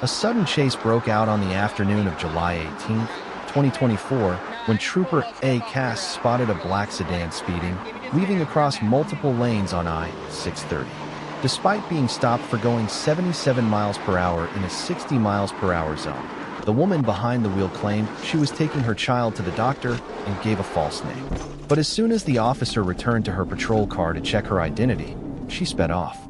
A sudden chase broke out on the afternoon of July 18, 2024, when Trooper A. Cass spotted a black sedan speeding, weaving across multiple lanes on I-630. Despite being stopped for going 77 miles per hour in a 60 miles per hour zone, the woman behind the wheel claimed she was taking her child to the doctor and gave a false name. But as soon as the officer returned to her patrol car to check her identity, she sped off.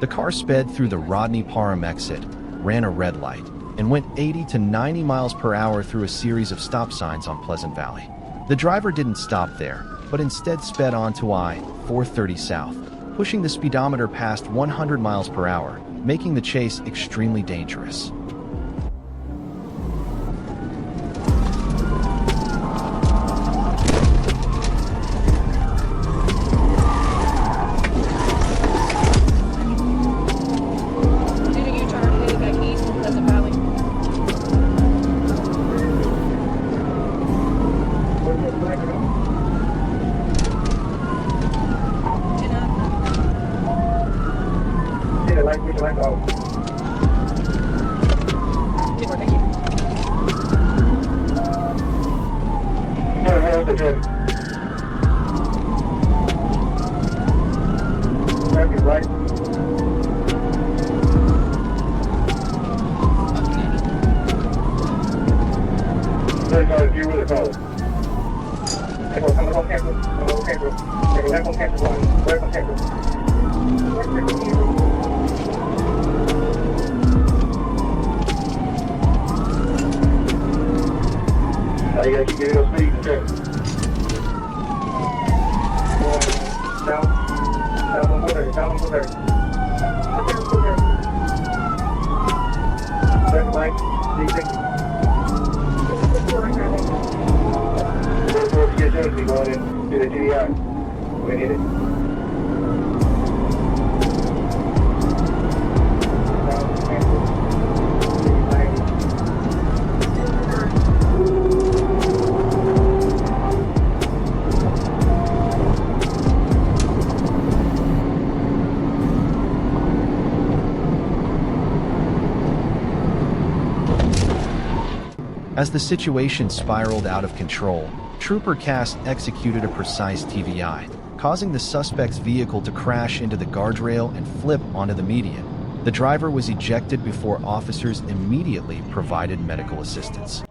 The car sped through the Rodney Parham exit, ran a red light, and went 80 to 90 miles per hour through a series of stop signs on Pleasant Valley. The driver didn't stop there, but instead sped on to I-430 south, pushing the speedometer past 100 miles per hour, making the chase extremely dangerous. As the situation spiraled out of control, Trooper Cass executed a precise TVI, causing the suspect's vehicle to crash into the guardrail and flip onto the median. The driver was ejected before officers immediately provided medical assistance.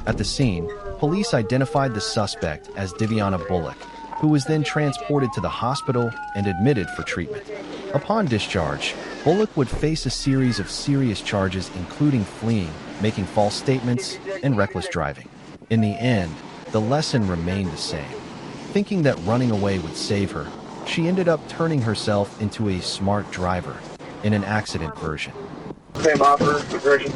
At the scene, police identified the suspect as Diviana Bullock, who was then transported to the hospital and admitted for treatment. Upon discharge, Bullock would face a series of serious charges including fleeing, making false statements, and reckless driving. In the end, the lesson remained the same. Thinking that running away would save her, she ended up turning herself into a smart driver in an accident version. Same offer, version.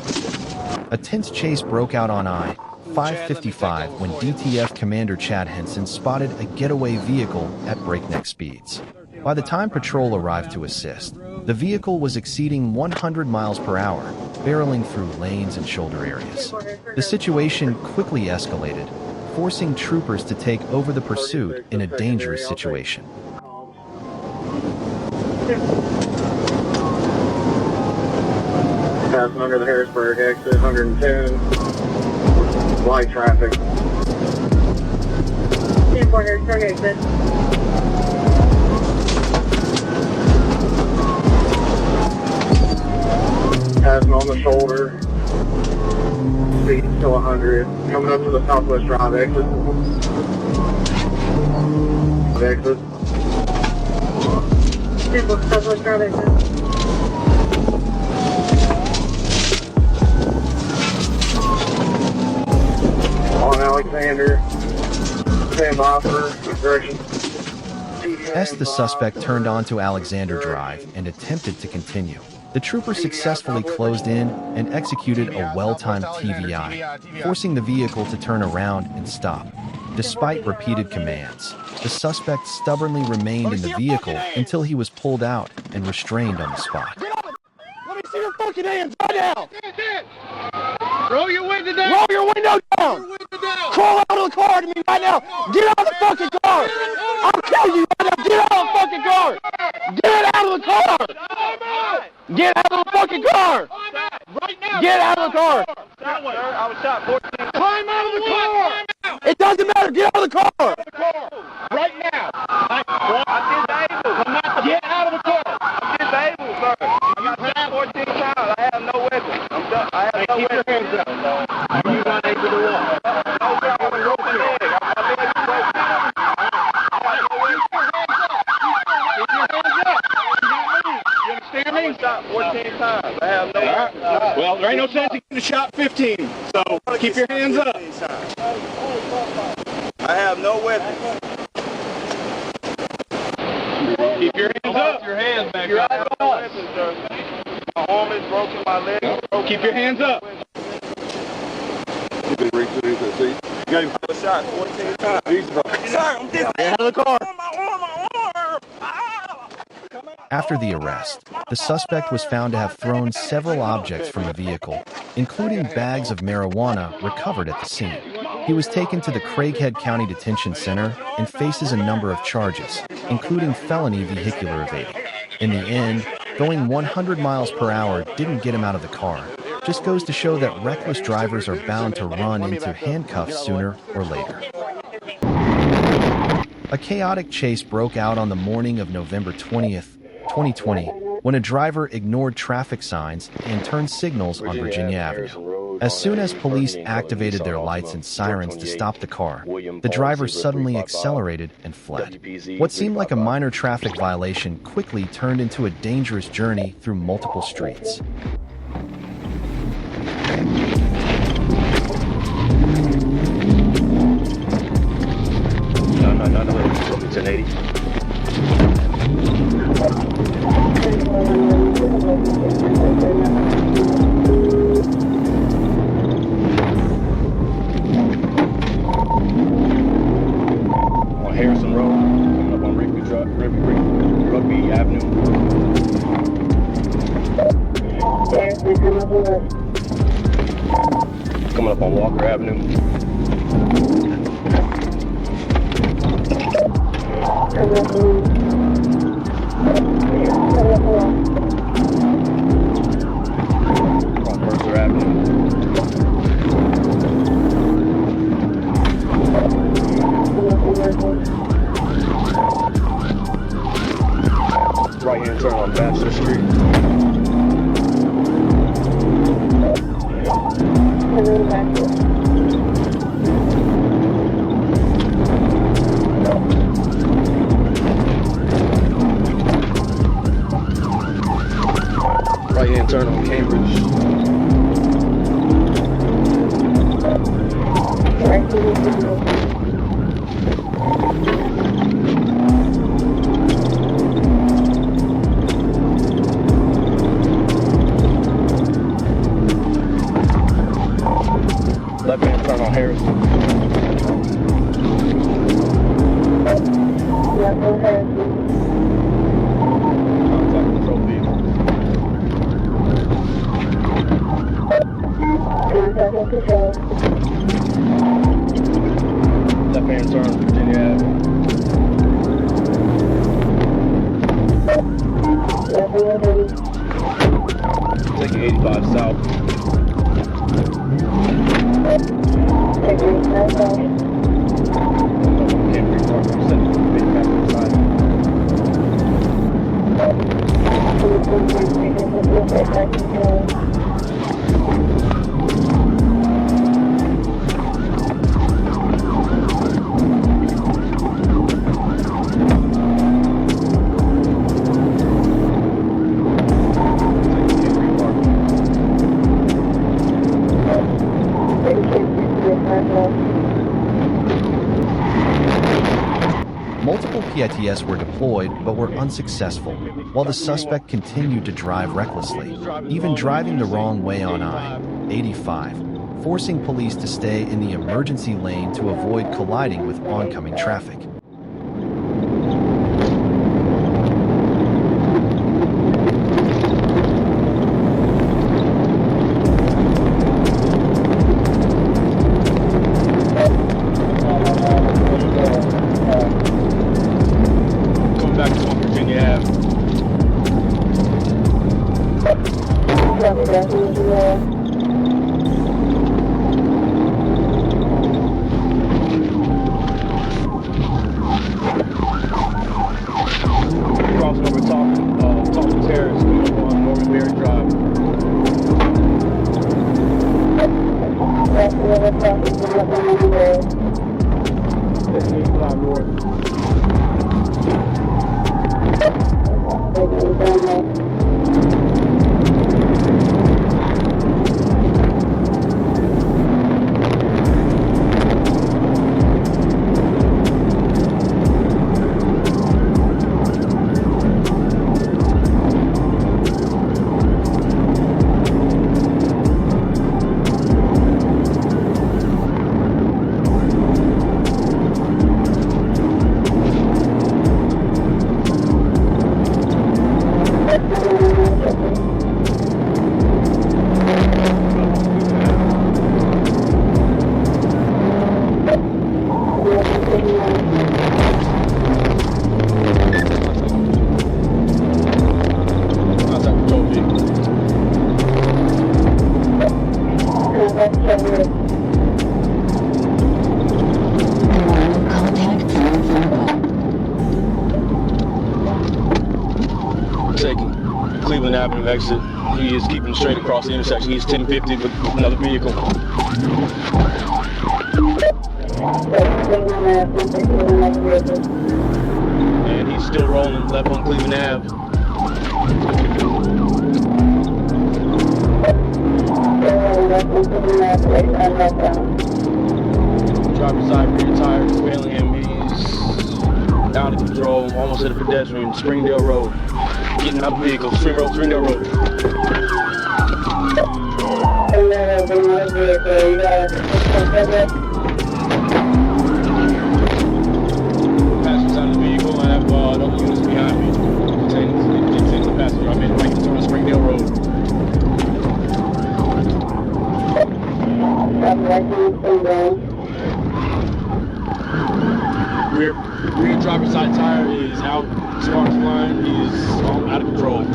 A tense chase broke out on I-430 5:55 when DTF Commander Chad Henson spotted a getaway vehicle at breakneck speeds. By the time patrol arrived to assist, the vehicle was exceeding 100 miles per hour, barreling through lanes and shoulder areas. The situation quickly escalated, forcing troopers to take over the pursuit in a dangerous situation. Passing under the Harrisburg exit, 110, light traffic. 10-4 Harrisburg exit. Passing on the shoulder, speed to 100, coming up to the Southwest Drive exit. Exit. 10-4 Southwest Drive exit. On Alexander, stand by for direction. As the suspect turned onto Alexander Drive and attempted to continue, the trooper successfully closed in and executed a well-timed TVI, forcing the vehicle to turn around and stop. Despite repeated commands, the suspect stubbornly remained in the vehicle until he was pulled out and restrained on the spot. Let me see your fucking hands right now! Roll your window down! Roll your window down! Crawl out of the car to me right now! Get out of the fucking car! I'll kill you right now! Get out of the fucking car! Get out of the car! Get out of the fucking car! Right now! Get out of the car! That way. I was shot 14. Climb out of the car! It doesn't matter! Get out of the car! Right now! I'm disabled! Get out of the car! I'm disabled, sir! I got shot 14 times. I have no weapon. I'm done. I have no weapon. Keep your hands up. You're not able to walk. No, sir. I'm a broken leg. My leg is broken. You understand me? I was shot 14 times. I have no weapon. Well, there ain't no sense in getting shot 15, so keep your hands up. I have no weapon. Keep your hands up. Your hands back up. I have no weapon, sir. My arm is broken. My leg is broken. Keep your hands up. I was shot 14 times. Sir, I'm Get out of the car. After the arrest, the suspect was found to have thrown several objects from the vehicle, including bags of marijuana recovered at the scene. He was taken to the Craighead County Detention Center and faces a number of charges, including felony vehicular evading. In the end, going 100 miles per hour didn't get him out of the car. Just goes to show that reckless drivers are bound to run into handcuffs sooner or later. A chaotic chase broke out on the morning of November 20th, 2020, when a driver ignored traffic signs and turned signals on Virginia Avenue. As soon as police activated their lights and sirens to stop the car, the driver suddenly accelerated and fled. What seemed like a minor traffic violation quickly turned into a dangerous journey through multiple streets. No, it's an 80. On Harrison Road, coming up on Rugby Avenue. Coming up on Walker Avenue. On Mercer Avenue. Right hand turn on Baxter Street. Right hand turn on Cambridge. Left hand turn on Harris. 85 south. Multiple PITS were deployed but were unsuccessful, while the suspect continued to drive recklessly, even driving the wrong way on I-85, forcing police to stay in the emergency lane to avoid colliding with oncoming traffic. Back to Virginia Ave. Crossing over Talking Terrace on Norman Berry Drive. That's 85 north. Taking Cleveland Avenue exit. He is keeping straight across the intersection. He's 1050 with another vehicle. And he's still rolling left on Cleveland Ave. Driver's side rear tire is failing him. He's out of control, almost hit a pedestrian, Springdale Road. Getting out of the vehicle, Springdale Road. Passengers out of the vehicle, I have other units behind me. Containing the passenger. I'm in right into Springdale Road. Rear driver's side tire is out, sparks flying, he's out of control.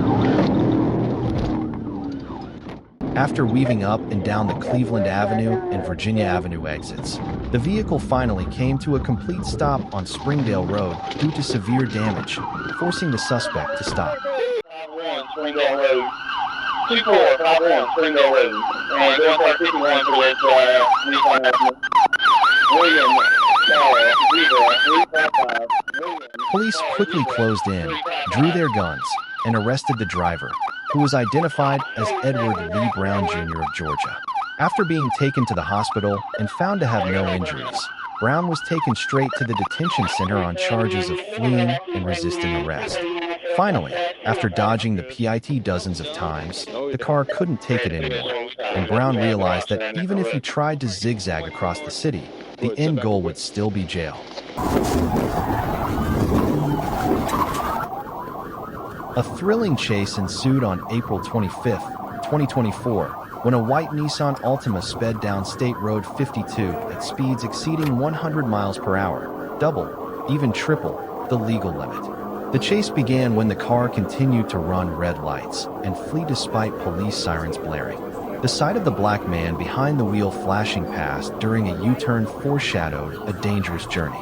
After weaving up and down the Cleveland Avenue and Virginia Avenue exits, the vehicle finally came to a complete stop on Springdale Road due to severe damage, forcing the suspect to stop. 51 Springdale Road. 2451 Springdale Road. And going for 51 towards William. Police quickly closed in, drew their guns, and arrested the driver, who was identified as Edward Lee Brown Jr. of Georgia. After being taken to the hospital and found to have no injuries, Brown was taken straight to the detention center on charges of fleeing and resisting arrest. Finally, after dodging the PIT dozens of times, the car couldn't take it anymore, and Brown realized that even if he tried to zigzag across the city, the end goal would still be jail. A thrilling chase ensued on April 25, 2024, when a white Nissan Altima sped down State Road 52 at speeds exceeding 100 miles per hour, double, even triple, the legal limit. The chase began when the car continued to run red lights and flee despite police sirens blaring. The sight of the black man behind the wheel flashing past during a U-turn foreshadowed a dangerous journey.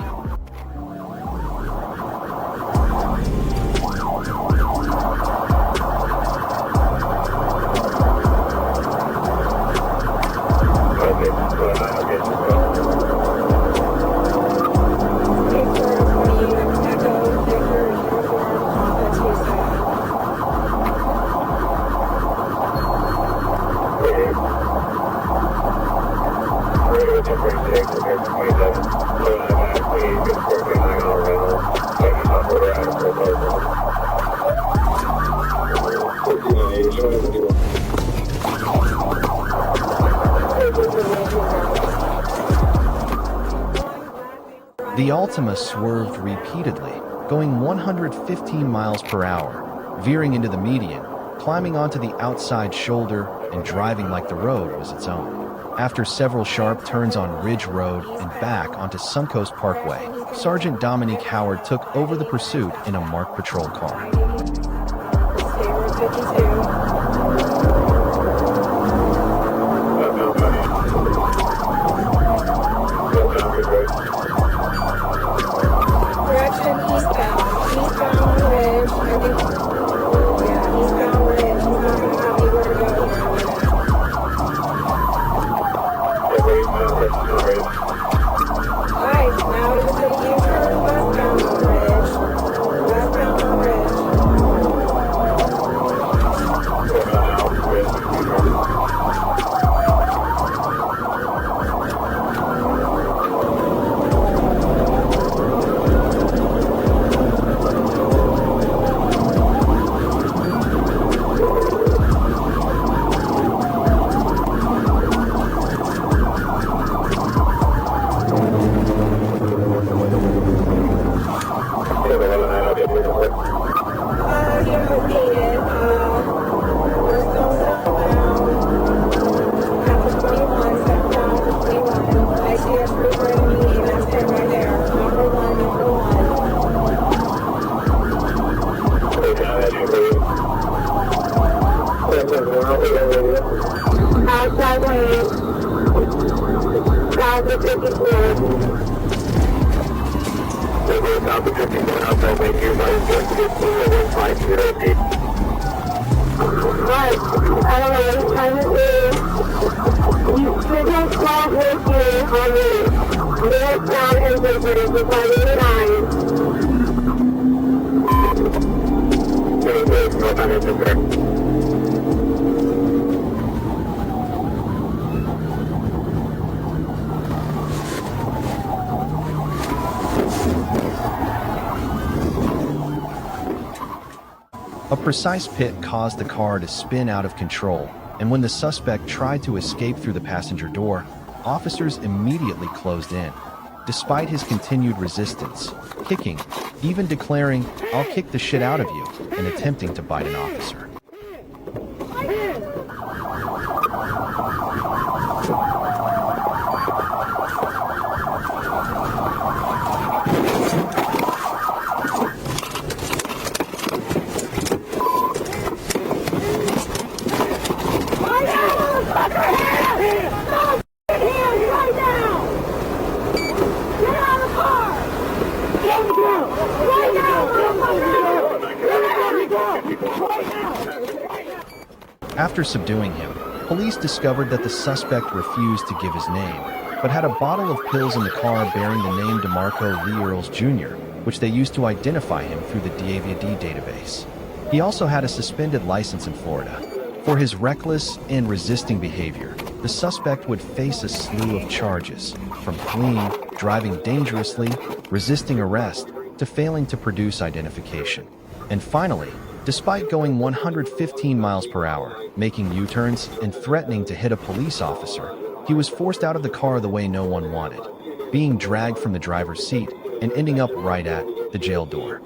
The Altima swerved repeatedly, going 115 miles per hour, veering into the median, climbing onto the outside shoulder, and driving like the road was its own. After several sharp turns on Ridge Road and back onto Suncoast Parkway, Sergeant Dominique Howard took over the pursuit in a marked patrol car. A precise pit caused the car to spin out of control, and when the suspect tried to escape through the passenger door, officers immediately closed in. Despite his continued resistance, kicking, even declaring, "I'll kick the shit out of you," and attempting to bite an officer. After subduing him, police discovered that the suspect refused to give his name, but had a bottle of pills in the car bearing the name DeMarco Lee Earls Jr., which they used to identify him through the DAVD database. He also had a suspended license in Florida. For his reckless and resisting behavior, the suspect would face a slew of charges, from fleeing, driving dangerously, resisting arrest, to failing to produce identification. And finally, despite going 115 miles per hour, making U-turns, and threatening to hit a police officer, he was forced out of the car the way no one wanted, being dragged from the driver's seat and ending up right at the jail door.